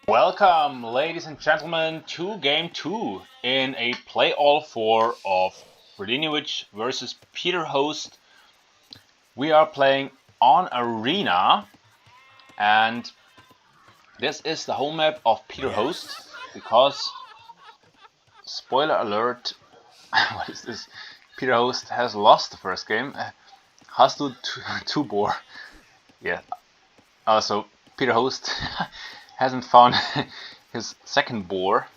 Welcome, ladies and gentlemen, to Game 2 in a play-all 4 of Fredinhiovic versus Peter Host. We are playing on Arena, and this is the home map of Peter Host, because, spoiler alert, what is this? Peter Host has lost the first game. Has to 2-bore. Yeah. Also, Peter Host hasn't found his second boar,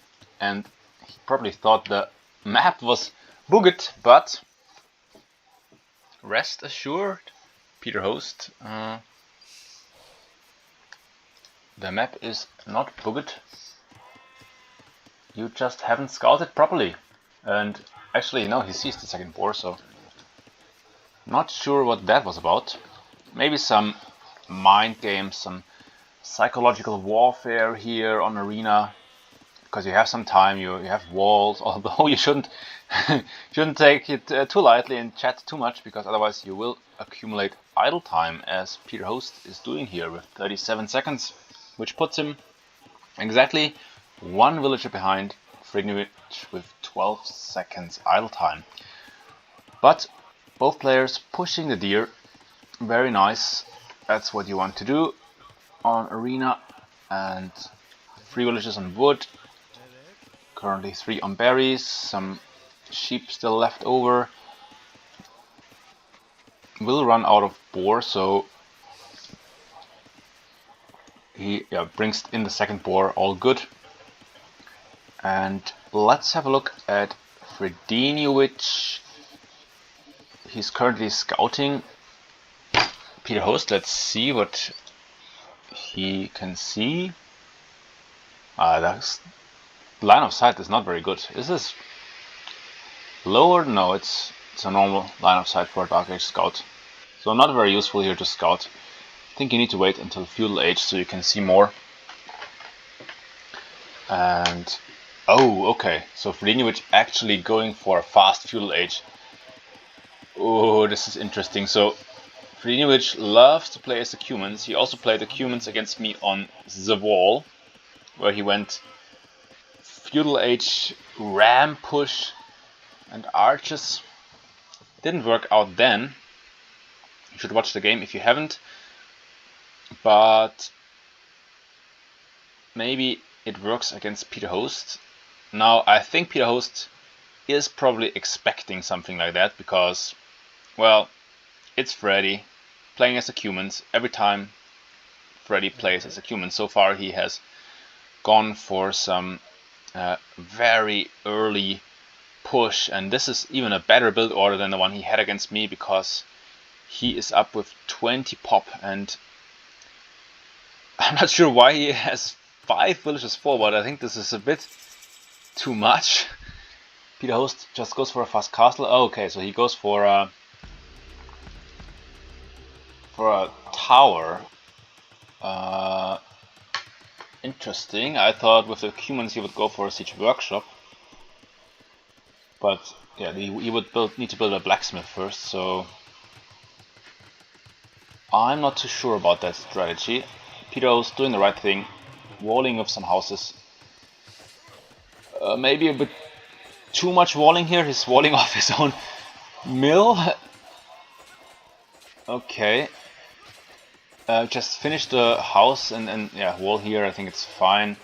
and he probably thought the map was bugged, but rest assured, Peter Host, the map is not bugged. You just haven't scouted properly. And actually, no, he sees the second boar, so not sure what that was about. Maybe some mind games, some psychological warfare here on Arena, because you have some time, you have walls, although you shouldn't take it too lightly and chat too much, because otherwise you will accumulate idle time, as Peter Host is doing here with 37 seconds, which puts him exactly one villager behind Fredinhiovic with 12 seconds idle time. But both players pushing the deer, very nice. That's what you want to do on Arena. And 3 villagers on wood, currently 3 on berries, some sheep still left over. Will run out of boar, so he brings in the second boar, all good. And let's have a look at Fredinhiovic. He's currently scouting Peter Host. Let's see what he can see. The line of sight is not very good. Is this lower? No, it's a normal line of sight for a Dark Age scout. So not very useful here to scout. I think you need to wait until Feudal Age so you can see more. And oh, okay. So Fredinhiovic actually going for a fast Feudal Age. Oh, this is interesting. So Fredinhiovic loves to play as the Cumans. He also played the Cumans against me on the wall, where he went Feudal Age, Ram push, and arches. Didn't work out then. You should watch the game if you haven't. But maybe it works against Peter Host. Now, I think Peter Host is probably expecting something like that, because, well, it's Freddy playing as a Cumans. Every time Freddy plays as a Cuman, so far he has gone for some very early push, and this is even a better build order than the one he had against me, because he is up with 20 pop, and I'm not sure why he has 5 villages forward. I think this is a bit too much. Peter Host just goes for a fast castle. Oh, okay, so he goes for a tower. Interesting. I thought with the Cumans he would go for a siege workshop, but yeah, he would need to build a blacksmith first. So I'm not too sure about that strategy. Peter Host doing the right thing, walling with some houses. Maybe a bit too much walling here. He's walling off his own mill. Okay. Just finish the house and yeah, wall here. I think it's fine.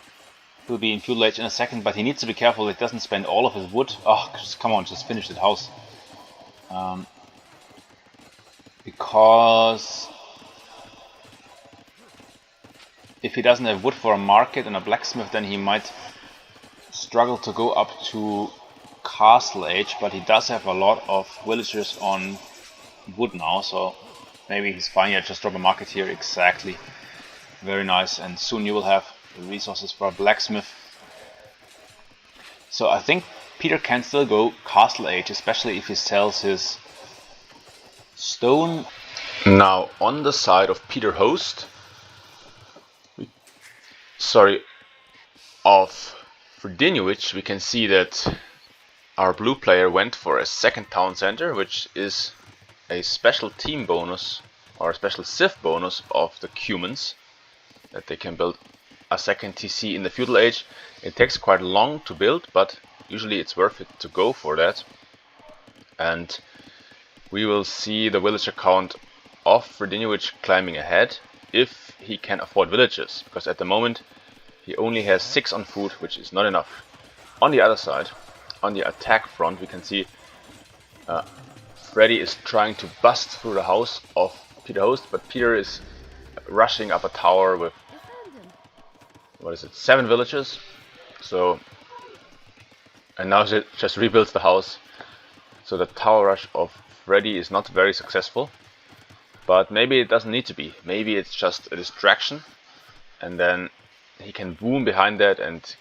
He'll be in Feudal Age in a second, but he needs to be careful it doesn't spend all of his wood. Oh, just, come on, just finish that house. Because if he doesn't have wood for a market and a blacksmith, then he might struggle to go up to Castle Age, but he does have a lot of villagers on wood now, so maybe he's fine. Yeah, just drop a market here, exactly. Very nice, and soon you will have the resources for a blacksmith. So I think Peter can still go Castle Age, especially if he sells his stone. Now on the side of Peter Host, of Fredinhiovic, we can see that our blue player went for a second town center, which is a special team bonus or a special civ bonus of the Cumans, that they can build a second TC in the feudal age. It takes quite long to build, but usually it's worth it to go for that. And we will see the villager count of Fredinhiovic climbing ahead if he can afford villages, because at the moment he only has 6 on food, which is not enough. On the other side, on the attack front, we can see Freddy is trying to bust through the house of Peter Host, but Peter is rushing up a tower with, what is it, 7 villagers. So, and now it just rebuilds the house. So the tower rush of Freddy is not very successful, but maybe it doesn't need to be. Maybe it's just a distraction, and then he can boom behind that and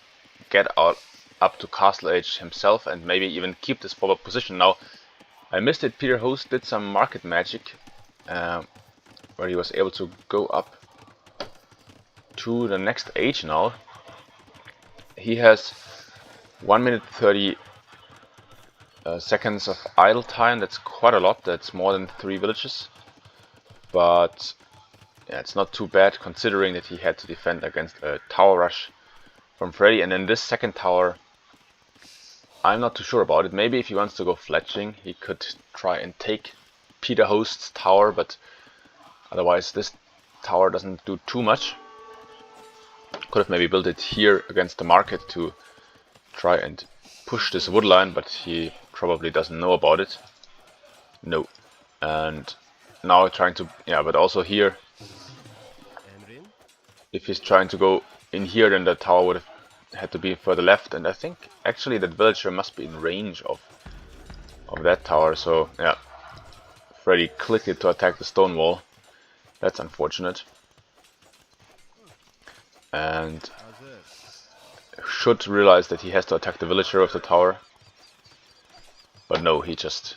get out up to Castle Age himself, and maybe even keep this forward position. Now, I missed it. Peter Host did some market magic, where he was able to go up to the next age now. He has 1 minute 30 seconds of idle time. That's quite a lot. That's more than 3 villages. But yeah, it's not too bad considering that he had to defend against a tower rush from Freddy. And then this second tower, I'm not too sure about it. Maybe if he wants to go fletching, he could try and take Peter Host's tower, but otherwise this tower doesn't do too much. Could have maybe built it here against the market to try and push this wood line, but he probably doesn't know about it. No. And now trying to, yeah, but also here, if he's trying to go in here, then the tower would have had to be further left, and I think actually that villager must be in range of that tower. So yeah, Freddy clicked it to attack the stone wall. That's unfortunate, and should realize that he has to attack the villager of the tower, but no, he just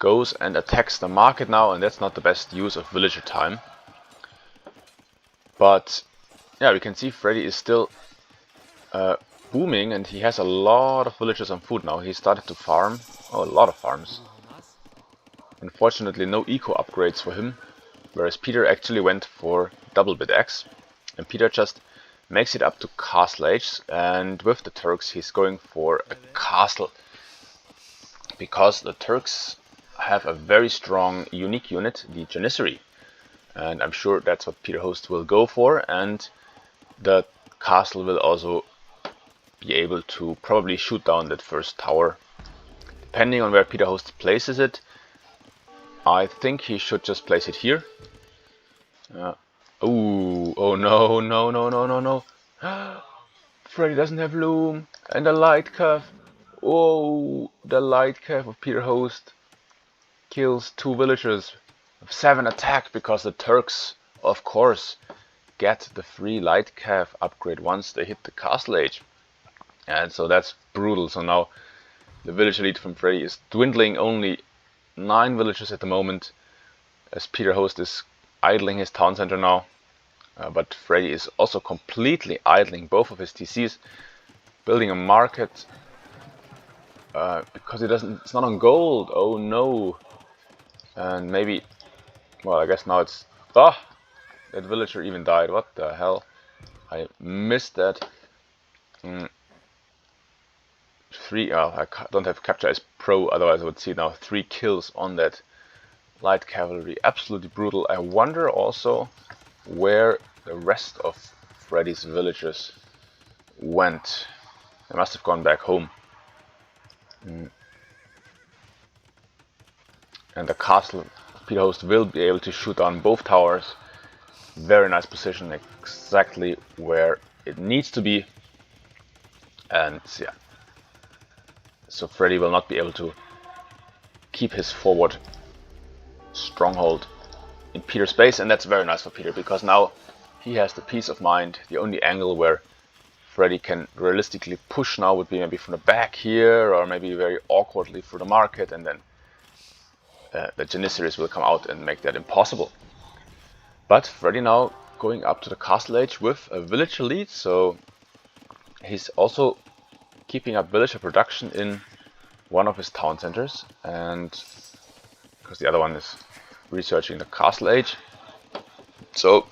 goes and attacks the market now, and that's not the best use of villager time. But yeah, we can see Freddy is still booming, and he has a lot of villagers on food now. He started to farm, a lot of farms. Unfortunately, no eco upgrades for him, whereas Peter actually went for double bit axe, and Peter just makes it up to Castle Age, and with the Turks he's going for a castle, because the Turks have a very strong unique unit, the Janissary, and I'm sure that's what Peter Host will go for, and the castle will also be able to probably shoot down that first tower. Depending on where Peter Host places it, I think he should just place it here. Oh no, no, no, no, no, no. Freddy doesn't have loom, and the light curve. Oh, the light curve of Peter Host kills 2 villagers with 7 attack, because the Turks, of course, get the free light curve upgrade once they hit the Castle Age. And so that's brutal. So now the village elite from Freddy is dwindling, only 9 villagers at the moment, as Peter Host is idling his town center now. But Freddy is also completely idling both of his TCs, building a market, because it's not on gold. Oh no. And maybe, well, I guess now it's, that villager even died. What the hell? I missed that. I don't have capture as pro, otherwise I would see now 3 kills on that light cavalry. Absolutely brutal. I wonder also where the rest of Freddy's villagers went. They must have gone back home. And the castle, Peter Host will be able to shoot down both towers. Very nice position, exactly where it needs to be. And yeah, so Freddy will not be able to keep his forward stronghold in Peter's base, and that's very nice for Peter, because now he has the peace of mind. The only angle where Freddy can realistically push now would be maybe from the back here, or maybe very awkwardly through the market, and then the Janissaries will come out and make that impossible. But Freddy now going up to the Castle Age with a villager lead, so he's also keeping up villager production in one of his town centers, and because the other one is researching the Castle Age. So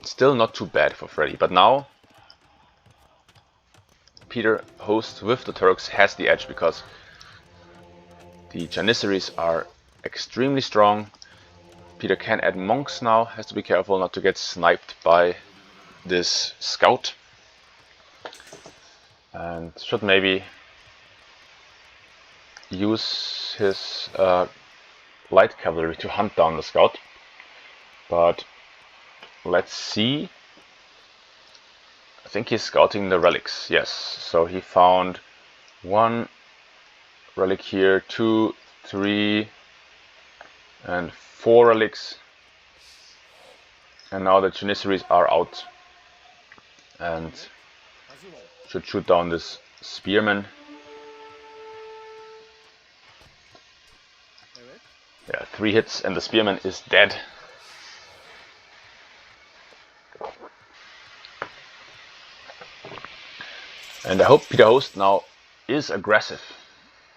Still not too bad for Freddy, but now Peter Host with the Turks has the edge because the Janissaries are extremely strong. Peter can add monks now, has to be careful not to get sniped by this scout. And should maybe use his light cavalry to hunt down the scout. But let's see. I think he's scouting the relics, yes. So he found 1 relic here, 2, 3, and 4 relics. And now the Janissaries are out and should shoot down this spearman. Yeah, 3 hits and the spearman is dead. And I hope Peter Host now is aggressive,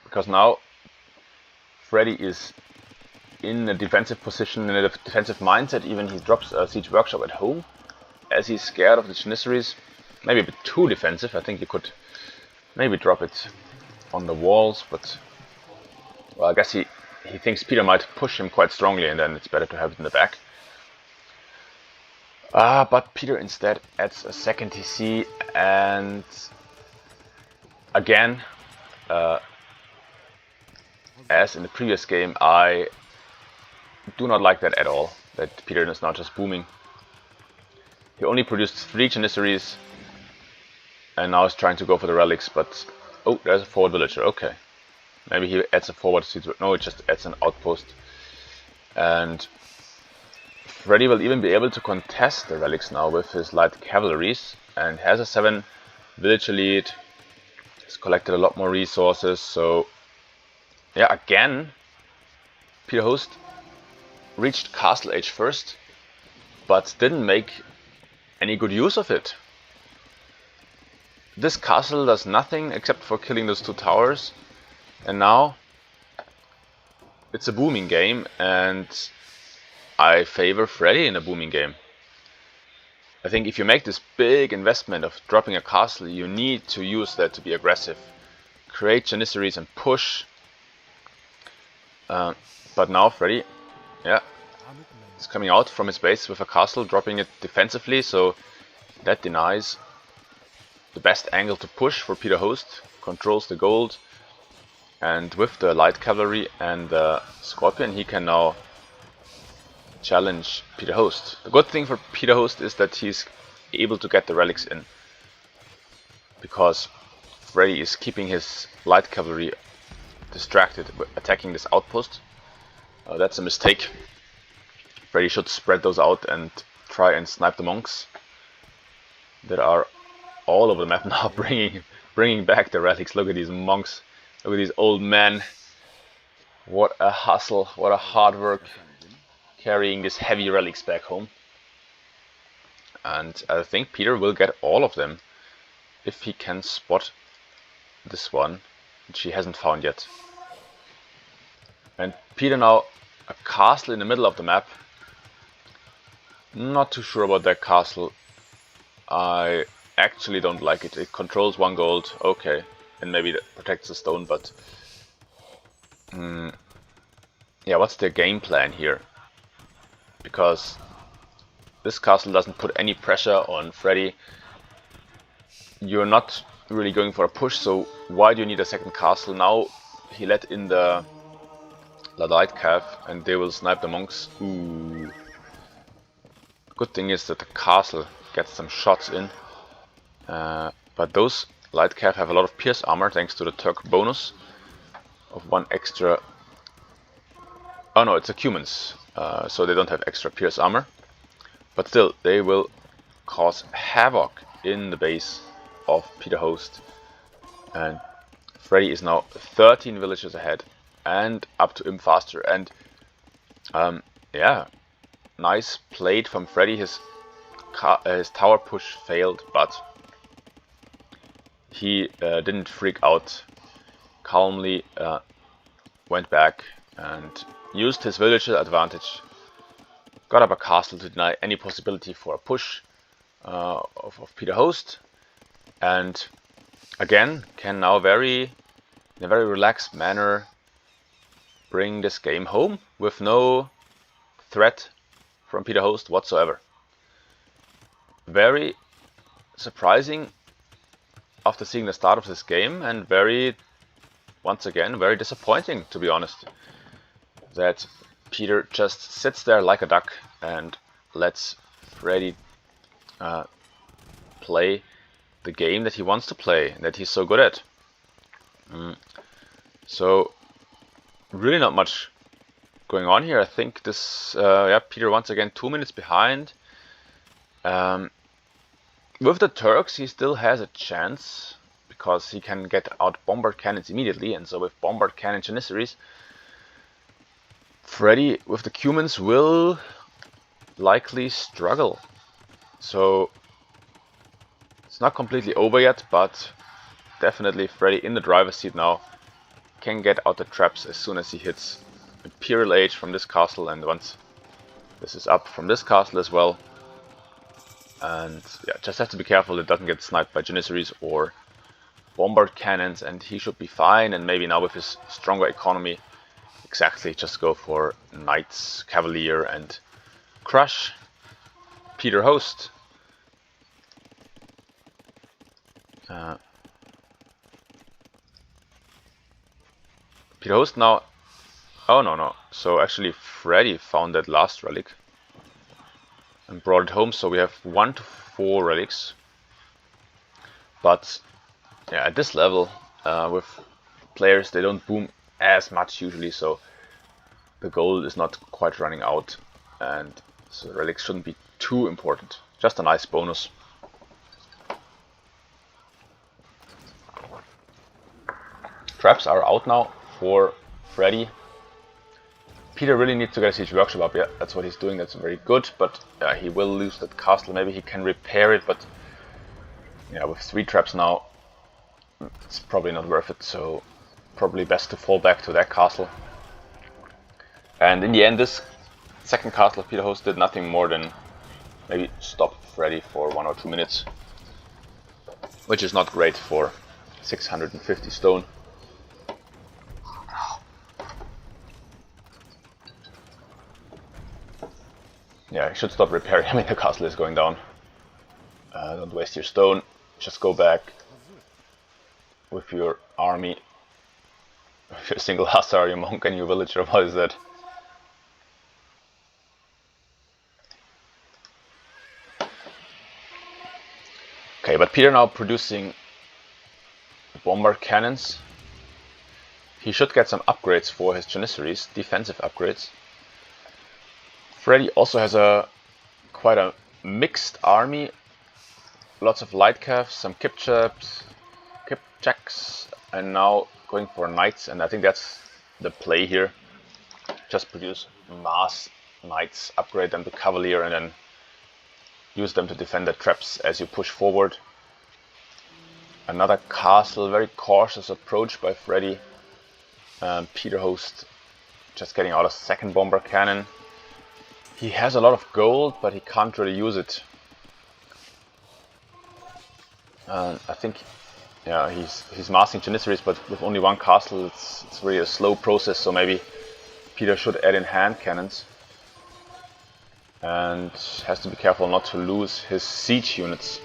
because now Freddy is in a defensive position, in a defensive mindset. Even he drops a siege workshop at home, as he's scared of the Janissaries. Maybe a bit too defensive. I think you could maybe drop it on the walls, but well, I guess he thinks Peter might push him quite strongly, and then it's better to have it in the back. But Peter instead adds a second TC, and again, as in the previous game, I do not like that at all, that Peter is not just booming. He only produced 3 Janissaries, and now is trying to go for the relics, but oh, there's a forward villager, okay. Maybe he adds a forward, no, it just adds an outpost. And Freddy will even be able to contest the relics now with his light cavalries, and has a 7 villager lead. He's collected a lot more resources, so yeah, again, Peter Host reached Castle Age first, but didn't make any good use of it. This castle does nothing except for killing those 2 towers, and now it's a booming game, and I favor Freddy in a booming game. I think if you make this big investment of dropping a castle, you need to use that to be aggressive. Create Janissaries and push. But now Freddy, yeah, is coming out from his base with a castle, dropping it defensively, so that denies the best angle to push for Peter Host. Controls the gold, and with the light cavalry and the Scorpion, he can now challenge Peter Host. The good thing for Peter Host is that he's able to get the relics in, because Freddy is keeping his light cavalry distracted, attacking this outpost. That's a mistake. Freddy should spread those out and try and snipe the monks that are all over the map now, bringing back the relics. Look at these monks, look at these old men. What a hustle, what a hard work, carrying these heavy relics back home. And I think Peter will get all of them if he can spot this one, which he hasn't found yet. And Peter now a castle in the middle of the map. Not too sure about that castle. I actually don't like it. It controls 1 gold, okay, and maybe that protects the stone, but yeah, what's their game plan here? Because this castle doesn't put any pressure on Freddy. You're not really going for a push, so why do you need a second castle? Now he let in the light cav, and they will snipe the monks. Ooh. Good thing is that the castle gets some shots in, but those light cav have a lot of pierce armor thanks to the Turk bonus of 1 extra. Oh no, it's a Cumans, so they don't have extra pierce armor, but still they will cause havoc in the base of Peter Host. And Freddy is now 13 villages ahead and up to him faster. And yeah, nice played from Freddy. His tower push failed, but he didn't freak out. Calmly went back and used his villager advantage got up a castle to deny any possibility for a push of Peter Host, and again can now in a very relaxed manner bring this game home with no threat from Peter Host whatsoever. Very surprising after seeing the start of this game, and once again very disappointing, to be honest, that Peter just sits there like a duck and lets Freddy play the game that he wants to play, that he's so good at. So really not much going on here. I think this, Peter once again 2 minutes behind. With the Turks he still has a chance, because he can get out bombard cannons immediately, and so with bombard cannon Janissaries, Freddy with the Cumans will likely struggle. So it's not completely over yet, but definitely Freddy in the driver's seat now can get out the traps as soon as he hits Imperial Age from this castle, and once this is up from this castle as well. And yeah, just have to be careful it doesn't get sniped by Janissaries or bombard cannons, and he should be fine. And maybe now with his stronger economy, exactly, just go for Knights, Cavalier, and crush Peter Host. Peter Host now. Oh no. So actually Freddy found that last relic and brought it home, so we have 1 to 4 relics. But yeah, at this level, with players, they don't boom as much usually, so the gold is not quite running out, and so relics shouldn't be too important. Just a nice bonus. Traps are out now for Freddy. Peter really needs to get a siege workshop up. Yeah, that's what he's doing. That's very good, but he will lose that castle. Maybe he can repair it, but yeah, with 3 traps now, it's probably not worth it. So probably best to fall back to that castle. And in the end, this second castle of Peter Host did nothing more than maybe stop Freddy for 1 or 2 minutes, which is not great for 650 stone. Yeah, you should stop repairing. I mean, the castle is going down. Don't waste your stone. Just go back with your army, with your single hussar, your monk, and your villager. What is that? Okay, but Peter now producing bombard cannons. He should get some upgrades for his Janissaries, defensive upgrades. Freddy also has quite a mixed army. Lots of light calves, some Kipchaks, and now going for Knights, and I think that's the play here. Just produce mass Knights, upgrade them to Cavalier, and then use them to defend the traps as you push forward. Another castle, very cautious approach by Freddy. Peter Host just getting out a second bomber cannon. He has a lot of gold, but he can't really use it. I think, yeah, he's massing Janissaries, but with only 1 castle, it's really a slow process. So maybe Peter should add in hand cannons, and has to be careful not to lose his siege units.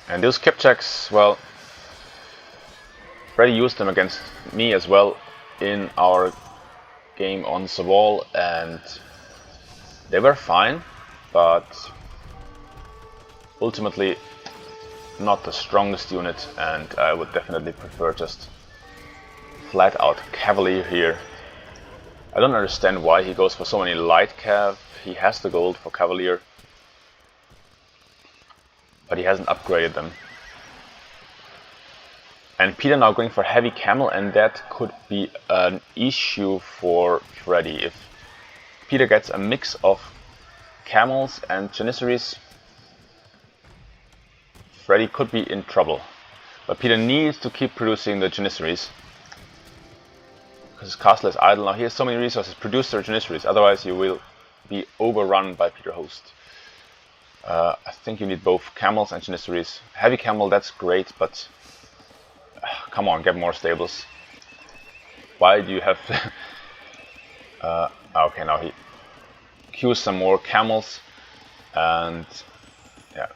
And those Kipchaks, well, Freddy used them against me as well in our game on Savoll, and they were fine, but ultimately not the strongest unit, and I would definitely prefer just flat out Cavalier here. I don't understand why he goes for so many light cav. He has the gold for Cavalier, but he hasn't upgraded them. And Peter now going for heavy camel, and that could be an issue for Freddy. If Peter gets a mix of camels and Janissaries, Freddy could be in trouble. But Peter needs to keep producing the Janissaries, because his castle is idle. Now he has so many resources. Produce their Janissaries, otherwise you will be overrun by Peter Host. I think you need both camels and Janissaries. Heavy camel, that's great, but come on, get more stables. Why do you have okay, now he queues some more camels and yeah,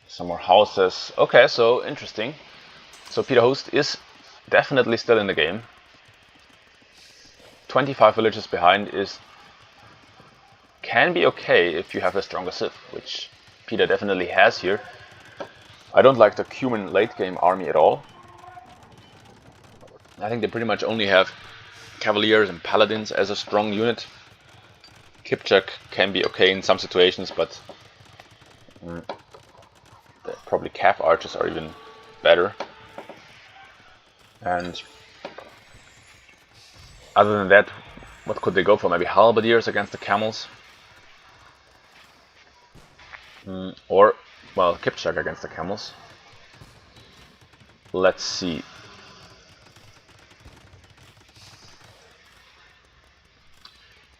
some more houses. Okay, so interesting. So Peter Host is definitely still in the game. 25 villages behind can be okay if you have a stronger civ, which Peter definitely has here. I don't like the Cuman late game army at all. I think they pretty much only have Cavaliers and Paladins as a strong unit. Kipchak can be okay in some situations, but probably Cav Archers are even better. And other than that, what could they go for? Maybe Halberdiers against the Camels? Or, well, Kipchak against the Camels. Let's see.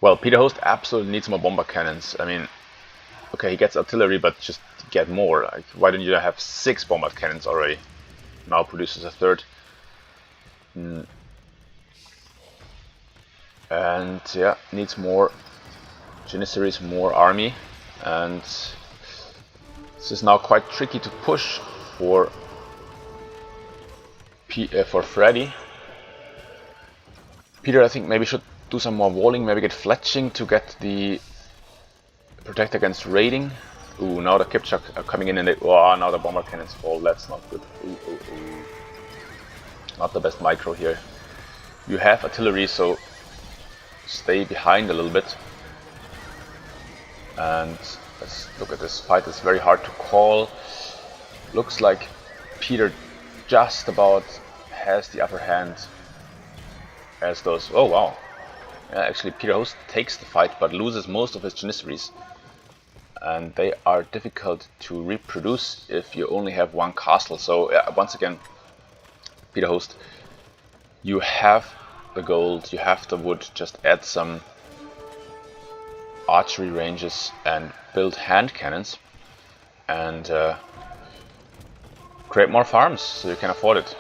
Well, Peter Host absolutely needs more bomber cannons. I mean, okay, he gets artillery, but just get more. Like, why don't you have 6 bombard cannons already? Now produces a third. And yeah, needs more Janissaries, more army. And this is now quite tricky to push for Freddy. Peter, I think, maybe should do some more walling, maybe get fletching to get the protect against raiding. Ooh, now the Kipchak are coming in and now the bomber cannons fall. That's not good. Ooh. Not the best micro here. You have artillery, so stay behind a little bit. And let's look at this fight. It's very hard to call. Looks like Peter just about has the upper hand as those. Oh wow. Yeah, actually Peter Host takes the fight but loses most of his Janissaries. And they are difficult to reproduce if you only have one castle. So once again, Peter Host, you have the gold, you have the wood, just add some archery ranges and build hand cannons and create more farms so you can afford it.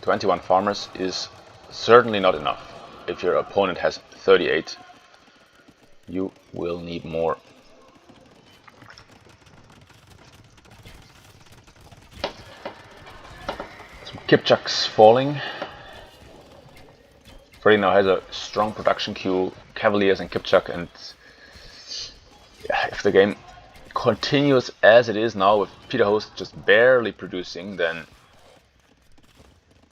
21 farmers is certainly not enough. If your opponent has 38, you will need more. Some Kipchaks falling. Freddy now has a strong production queue, Cavaliers and Kipchak, and if the game continues as it is now with Peter Host just barely producing, then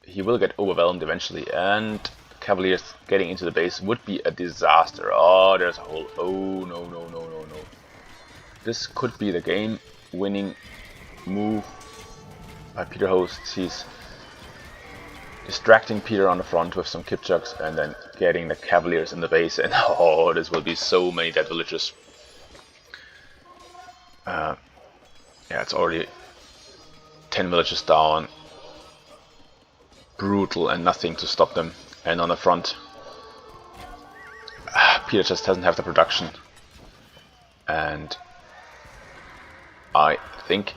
he will get overwhelmed eventually, and Cavaliers getting into the base would be a disaster. Oh, there's a hole. Oh, no. This could be the game-winning move by Peter Host. He's distracting Peter on the front with some Kipchaks and then getting the Cavaliers in the base, and oh, this will be so many dead villages. Yeah, it's already 10 villages down. Brutal and nothing to stop them. And on the front, Peter just doesn't have the production. And I think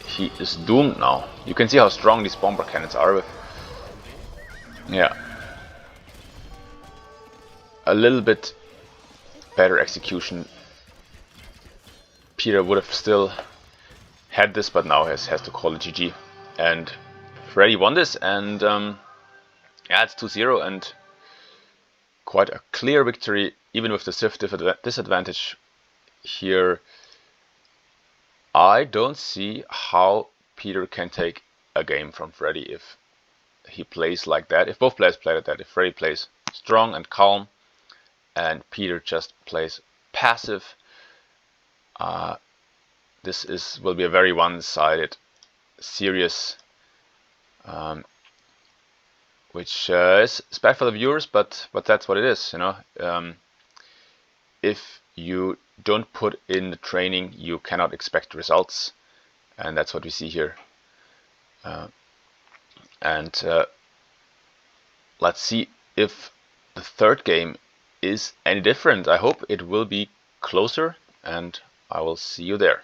he is doomed now. You can see how strong these bomber cannons are with. Yeah. A little bit better execution. Peter would have still had this, but now has to call it GG. And Freddy won this, and yeah, it's 2-0 and quite a clear victory, even with the Civ disadvantage here. I don't see how Peter can take a game from Freddy if he plays like that. If both players play like that, if Freddy plays strong and calm, and Peter just plays passive, this will be a very one-sided series. Which is bad for the viewers, but that's what it is, you know. If you don't put in the training, you cannot expect results, and that's what we see here. And let's see if the third game is any different. I hope it will be closer, and I will see you there.